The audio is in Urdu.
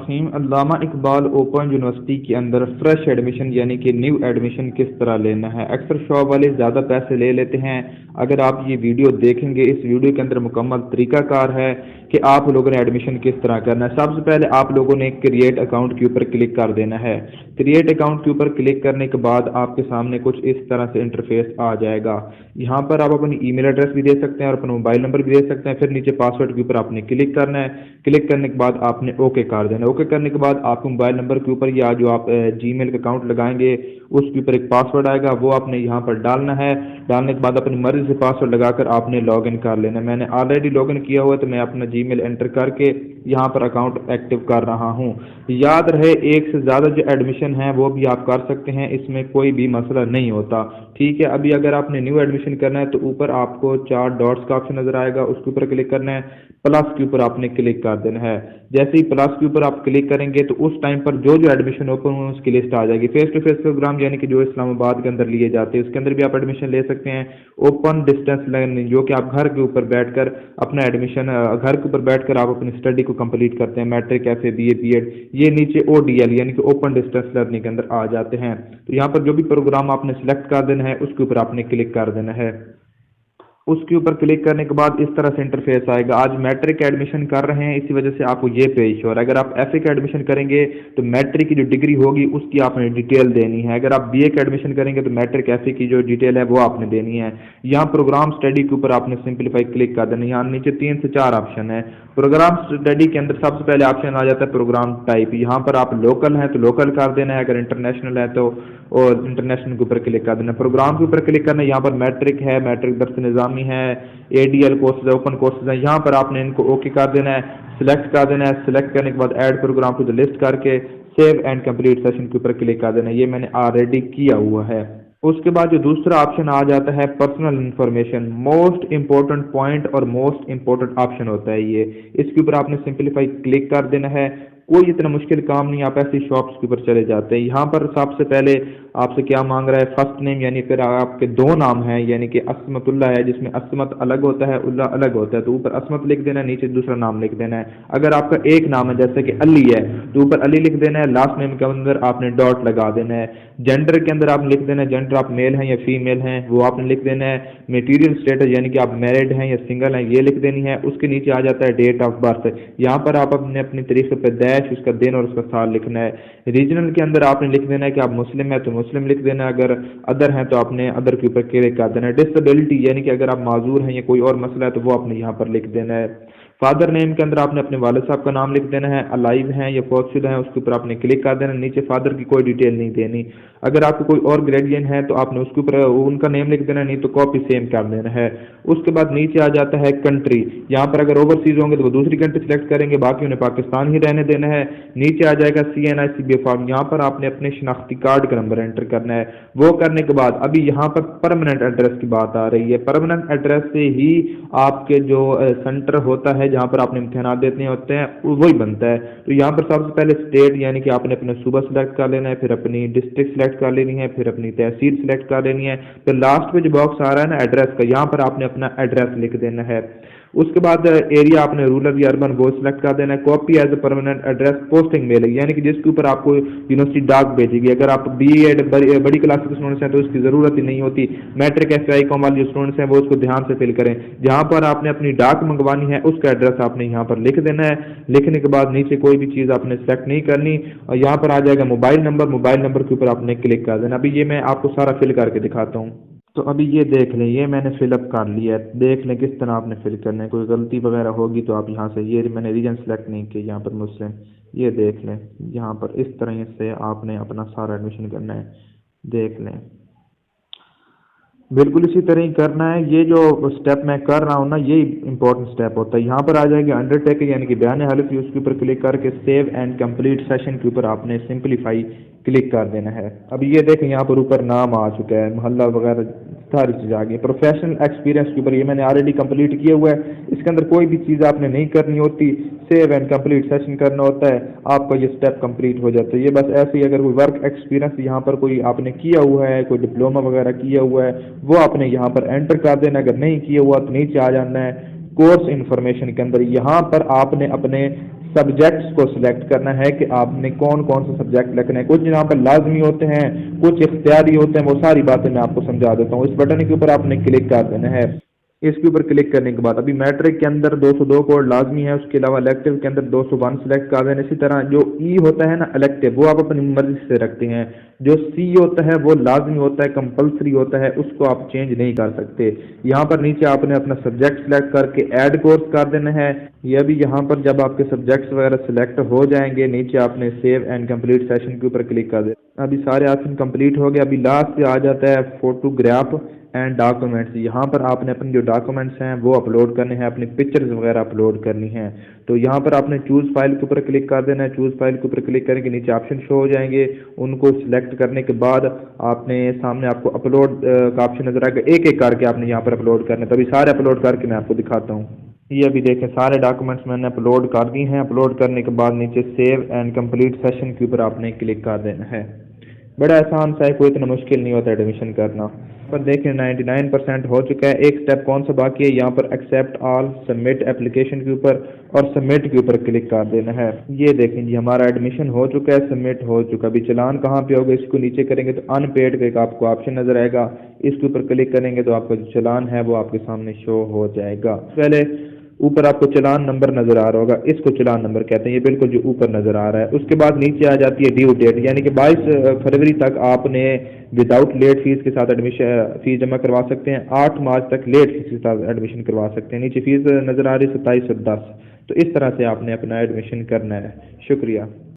الرحیم۔ علامہ اقبال اوپن یونیورسٹی کے اندر فریش ایڈمیشن یعنی کہ نیو ایڈمیشن کس طرح لینا ہے۔ اکثر شعب والے زیادہ پیسے لے لیتے ہیں۔ اگر آپ یہ ویڈیو دیکھیں گے، اس ویڈیو کے اندر مکمل طریقہ کار ہے کہ آپ لوگوں نے ایڈمیشن کس طرح کرنا ہے۔ سب سے پہلے آپ لوگوں نے کریٹ اکاؤنٹ کے اوپر کلک کر دینا ہے۔ کریٹ اکاؤنٹ کے اوپر کلک کرنے کے بعد آپ کے سامنے کچھ اس طرح سے انٹرفیس آ جائے گا۔ یہاں پر آپ اپنی ای میل ایڈریس بھی دے سکتے ہیں اور اپنا موبائل نمبر بھی دے سکتے ہیں۔ پھر نیچے پاسورڈ کے اوپر آپ نے کلک کرنا ہے۔ کلک کرنے کے بعد آپ نے اوکے کر دینا ہے۔ اوکے کرنے کے بعد آپ کے موبائل نمبر کے اوپر یا جو آپ جی میل کا اکاؤنٹ لگائیں گے اس کے اوپر ایک پاسورڈ آئے گا، وہ آپ نے یہاں پر ڈالنا ہے۔ ڈالنے کے بعد اپنی مرضی سے پاسورڈ لگا کر آپ نے لاگ ان کر لینا ہے۔ میں نے آلریڈی لاگ ان کیا ہوا ہے تو میں اپنا جی میل انٹر کر کے یہاں پر اکاؤنٹ ایکٹیو کر رہا ہوں۔ یاد رہے ایک سے زیادہ جو ایڈمیشن ہے وہ بھی آپ کر سکتے ہیں، اس میں کوئی بھی مسئلہ نہیں ہوتا، ٹھیک ہے۔ ابھی اگر آپ نے نیو ایڈمیشن کرنا ہے تو اوپر آپ کو 4 ڈاٹس کا آپشن نظر آئے گا، اس کے اوپر کلک کرنا ہے، پلس کے اوپر آپ نے کلک کر دینا ہے۔ جیسے ہی پلس کے اوپر آپ کلک کریں گے تو اس ٹائم پر جو ایڈمیشن اوپن ہو اس کی لسٹ آ جائے گی۔ فیس ٹو فیس پروگرام یعنی کہ جو اسلام آباد کے اندر لیے جاتے ہیں اس کے اندر بھی آپ ایڈمیشن لے سکتے ہیں۔ اوپن ڈسٹینس لرننگ جو کہ آپ گھر کے اوپر بیٹھ کر اپنا ایڈمیشن گھر کے اوپر بیٹھ کر آپ اپنی اسٹڈی کو کمپلیٹ کرتے ہیں، matric, F A, B A, B Ed, یہ نیچے او ڈی ایل یعنی کہ اوپن ڈسٹینس لرننگ کے اندر آ جاتے ہیں۔ تو یہاں پر جو بھی پروگرام آپ نے سلیکٹ کر دینا ہے اس کے اوپر آپ نے کلک کر دینا ہے۔ اس کے اوپر کلک کرنے کے بعد اس طرح سے انٹرفیس آئے گا۔ آج میٹرک ایڈمیشن کر رہے ہیں اسی وجہ سے آپ کو یہ پیش ہو رہا ہے۔ اگر آپ ایف اے کا ایڈمیشن کریں گے تو میٹرک کی جو ڈگری ہوگی اس کی آپ نے ڈیٹیل دینی ہے۔ اگر آپ بی اے کا ایڈمیشن کریں گے تو میٹرک ایف اے کی جو ڈیٹیل ہے وہ آپ نے دینی ہے۔ یہاں پروگرام اسٹڈی کے اوپر آپ نے سمپلیفائی کلک کر دینا ہے۔ یہاں نیچے 3 سے 4 آپشن ہے۔ پروگرام اسٹڈی کے اندر سب سے پہلے آپشن آ جاتا ہے پروگرام ٹائپ۔ یہاں پر آپ لوکل ہیں تو لوکل کر دینا ہے، اگر انٹرنیشنل ہے تو اور انٹرنیشنل کے اوپر کلک کر دینا ہے۔ پروگرام کے اوپر کلک کرنا ہے، یہاں پر میٹرک ہے، میٹرک درس نظامی ہے، اے ڈی ایل کورسز ہے، اوپن کورسز ہیں، یہاں پر آپ نے ان کو اوکے کر دینا ہے، سلیکٹ کر دینا ہے۔ سلیکٹ کرنے کے بعد add program to the list کر کے سیو اینڈ کمپلیٹ سیشن کے اوپر کلک کر دینا ہے۔ یہ میں نے آلریڈی کیا ہوا ہے۔ اس کے بعد جو دوسرا آپشن آ جاتا ہے personal information, most important point اور موسٹ امپورٹنٹ آپشن ہوتا ہے یہ۔ اس کے اوپر آپ نے سمپلیفائی کلک کر دینا ہے۔ کوئی اتنا مشکل کام نہیں، آپ ایسی شاپس کے اوپر چلے جاتے ہیں۔ یہاں پر سب سے پہلے آپ سے کیا مانگ رہا ہے، فرسٹ نیم یعنی پھر آپ کے 2 نام ہیں، یعنی کہ عصمت اللہ ہے جس میں عصمت الگ ہوتا ہے اللہ الگ ہوتا ہے، تو اوپر عصمت لکھ دینا ہے، نیچے دوسرا نام لکھ دینا ہے۔ اگر آپ کا ایک نام ہے جیسے کہ علی ہے تو اوپر علی لکھ دینا ہے، لاسٹ نیم کے اندر آپ نے ڈاٹ لگا دینا ہے۔ جینڈر کے اندر آپ لکھ دینا ہے، جینڈر آپ میل ہیں یا فیمیل ہیں وہ آپ نے لکھ دینا ہے۔ میٹیریل اسٹیٹس یعنی کہ آپ میرڈ ہیں یا سنگل ہیں یہ لکھ دینی ہے۔ اس کے نیچے آ جاتا ہے ڈیٹ آف برتھ، یہاں پر آپ اپنی طریقے پہ اس کا دن اور اس کا سال لکھنا ہے۔ ریجنل کے اندر آپ نے لکھ دینا ہے کہ آپ مسلم ہیں تو مسلم لکھ دینا ہے، اگر ادر ہیں تو آپ نے ادر کے اوپر کلک کر دینا ہے۔ ڈسیبلٹی یعنی کہ اگر آپ معذور ہیں یا کوئی اور مسئلہ ہے تو وہ آپ نے یہاں پر لکھ دینا ہے۔ فادر نیم کے اندر آپ نے اپنے والد صاحب کا نام لکھ دینا ہے، الائیو ہیں یا فوت شدہ ہیں اس کے اوپر آپ نے کلک کر دینا ہے۔ نیچے فادر کی کوئی ڈیٹیل نہیں دینی۔ اگر آپ کو کوئی اور گریجویٹ ہے تو آپ نے اس کے اوپر ان کا نیم لکھ دینا ہے، نہیں تو کاپی سیم کر دینا ہے۔ اس کے بعد نیچے آ جاتا ہے کنٹری، یہاں پر اگر اوورسیز ہوں گے تو وہ دوسری کنٹری سلیکٹ کریں گے، باقی انہیں پاکستان ہی رہنے دینا ہے۔ نیچے آ جائے گا سی این آئی سی بی فارم، یہاں پر آپ نے اپنے شناختی کارڈ کا نمبر انٹر کرنا ہے۔ وہ کرنے کے بعد ابھی یہاں پر پرماننٹ ایڈریس کی بات آ رہی ہے۔ پرماننٹ ایڈریس سے ہی آپ کے جو سینٹر ہوتا ہے جہاں پر آپ نے امتحانات دیتے ہوتے ہیں وہی بنتا ہے۔ تو یہاں پر سب سے پہلے اسٹیٹ یعنی کہ آپ نے اپنا صوبہ سلیکٹ کر لینا ہے، پھر اپنی ڈسٹرکٹ سلیکٹ کر لینی ہے، پھر اپنی تحصیل سلیکٹ کر لینی ہے، پھر لاسٹ پہ جو باکس آ رہا ہے نا ایڈریس کا، یہاں پر آپ نے اپنا ایڈریس لکھ دینا ہے۔ اس کے بعد ایریا آپ نے رورل یا اربن وہ سلیکٹ کر دینا ہے۔ Copy as a permanent address posting mail یعنی کہ جس کے اوپر آپ کو یونیورسٹی ڈاک بھیجے گی۔ اگر آپ بی ایڈ بڑی کلاس کے اسٹوڈنٹس ہیں تو اس کی ضرورت ہی نہیں ہوتی۔ میٹرک ایف آئی کام والے جو اسٹوڈنٹس ہیں وہ اس کو دھیان سے فل کریں، جہاں پر آپ نے اپنی ڈاک منگوانی ہے اس کا ایڈریس آپ نے یہاں پر لکھ دینا ہے۔ لکھنے کے بعد نیچے کوئی بھی چیز آپ نے سلیکٹ نہیں کرنی اور یہاں پر آ جائے گا موبائل نمبر، موبائل نمبر کے اوپر آپ نے کلک کر دینا۔ ابھی یہ میں آپ کو سارا فل کر کے دکھاتا ہوں۔ تو ابھی یہ دیکھ لیں، یہ میں نے فل اپ کر لیا ہے، دیکھ لیں کس طرح آپ نے فل کرنا ہے۔ کوئی غلطی وغیرہ ہوگی تو آپ یہاں سے، یہ میں نے ریجن سلیکٹ نہیں کی یہاں پر مسلم، یہ دیکھ لیں یہاں پر اس طرح سے آپ نے اپنا سارا ایڈمیشن کرنا ہے، دیکھ لیں بالکل اسی طرح ہی کرنا ہے۔ یہ جو سٹیپ میں کر رہا ہوں نا یہ امپورٹنٹ سٹیپ ہوتا ہے۔ یہاں پر آ جائے گا انڈر ٹیکنگ یعنی کہ بیان حلفی، اس کے اوپر کلک کر کے سیو اینڈ کمپلیٹ سیشن کے اوپر آپ نے سمپلیفائی کلک کر دینا ہے۔ اب یہ دیکھیں یہاں پر اوپر نام آ چکا ہے، محلہ وغیرہ ساری چیز آ گئی۔ پروفیشنل ایکسپیرینس کے اوپر یہ میں نے آلریڈی کمپلیٹ کیا ہوا ہے، اس کے اندر کوئی بھی چیز آپ نے نہیں کرنی ہوتی، سیو اینڈ کمپلیٹ سیشن کرنا ہوتا ہے، آپ کا یہ سٹیپ کمپلیٹ ہو جاتا ہے۔ یہ بس ایسے ہی اگر کوئی ورک ایکسپیرینس یہاں پر کوئی آپ نے کیا ہوا ہے، کوئی ڈپلوما وغیرہ کیا ہوا ہے وہ آپ نے یہاں پر انٹر کر دینا۔ اگر نہیں کیا ہوا تو نیچے آ جانا ہے کورس انفارمیشن کے اندر، یہاں پر آپ نے اپنے سبجیکٹس کو سلیکٹ کرنا ہے کہ آپ نے کون کون سے سبجیکٹ رکھنے ہیں. کچھ یہاں پر لازمی ہوتے ہیں، کچھ اختیاری ہوتے ہیں، وہ ساری باتیں میں آپ کو سمجھا دیتا ہوں. اس بٹن کے اوپر آپ نے کلک کر دینا ہے. اس کے اوپر کلک کرنے کے بعد ابھی میٹرک کے اندر 202 کوڈ لازمی ہے، اس کے علاوہ الیکٹیو کے اندر 201 سلیکٹ کر دینا. اسی طرح جو ای ہوتا ہے نا الیکٹیو، وہ آپ اپنی مرضی سے رکھتے ہیں. جو سی ہوتا ہے وہ لازمی ہوتا ہے، کمپلسری ہوتا ہے، اس کو آپ چینج نہیں کر سکتے. یہاں پر نیچے آپ نے اپنا سبجیکٹ سلیکٹ کر کے ایڈ کورس کر دینا ہے. یہ ابھی یہاں پر جب آپ کے سبجیکٹس وغیرہ سلیکٹ ہو جائیں گے، نیچے آپ نے سیو اینڈ کمپلیٹ سیشن کے اوپر کلک کر دینا. ابھی سارے آپشن کمپلیٹ ہو گئے. ابھی لاسٹ پہ آ جاتا ہے فوٹوگراف اینڈ ڈاکومنٹس. یہاں پر آپ نے اپنے جو ڈاکومنٹس ہیں وہ اپلوڈ کرنے ہیں، اپنی پکچرز وغیرہ اپلوڈ کرنی ہیں. تو یہاں پر آپ نے چوز فائل کے اوپر کلک کر دینا ہے. چوز فائل کے اوپر کلک کریں گے نیچے آپشن شو ہو جائیں گے. ان کو سلیکٹ کرنے کے بعد آپ نے سامنے آپ کو اپلوڈ کا آپشن نظر آئے گا. ایک ایک کر کے آپ نے یہاں پر اپلوڈ کرنا ہے. تو ابھی سارے اپلوڈ کر کے میں آپ کو دکھاتا ہوں. یہ ابھی دیکھیں سارے ڈاکومنٹس میں نے اپلوڈ کر دی ہیں. اپلوڈ کرنے کے بعد نیچے سیو اینڈ کمپلیٹ سیشن کے اوپر آپ نے کلک کر دینا ہے. بڑا آسان سا ہے، کوئی اتنا مشکل نہیں ہوتا ایڈمیشن کرنا. پر دیکھیں 99% ہو چکا ہے. ایک سٹیپ کون سا باقی ہے؟ یہاں پر ایکسیپٹ آل، سبمٹ اپلیکیشن کے اوپر اور سبمٹ کے اوپر کلک کر دینا ہے. یہ دیکھیں جی ہمارا ایڈمیشن ہو چکا ہے، سبمٹ ہو چکا. ابھی چلان کہاں پہ ہوگا؟ اس کو نیچے کریں گے تو ان پیڈ کا ایک آپ کو آپشن نظر آئے گا. اس کے اوپر کلک کریں گے تو آپ کا جو چلان ہے وہ آپ کے سامنے شو ہو جائے گا. پہلے اوپر آپ کو چلان نمبر نظر آ رہا ہوگا، اس کو چلان نمبر کہتے ہیں. یہ بالکل جو اوپر نظر آ رہا ہے. اس کے بعد نیچے آ جاتی ہے ڈیو ڈیٹ، یعنی کہ 22 فروری تک آپ نے وداؤٹ لیٹ فیس کے ساتھ ایڈمیشن فیس جمع کروا سکتے ہیں. 8 مارچ تک لیٹ فیس کے ساتھ ایڈمیشن کروا سکتے ہیں. نیچے فیس نظر آ رہی ہے 2710. تو اس طرح سے آپ نے اپنا ایڈمیشن کرنا ہے. شکریہ.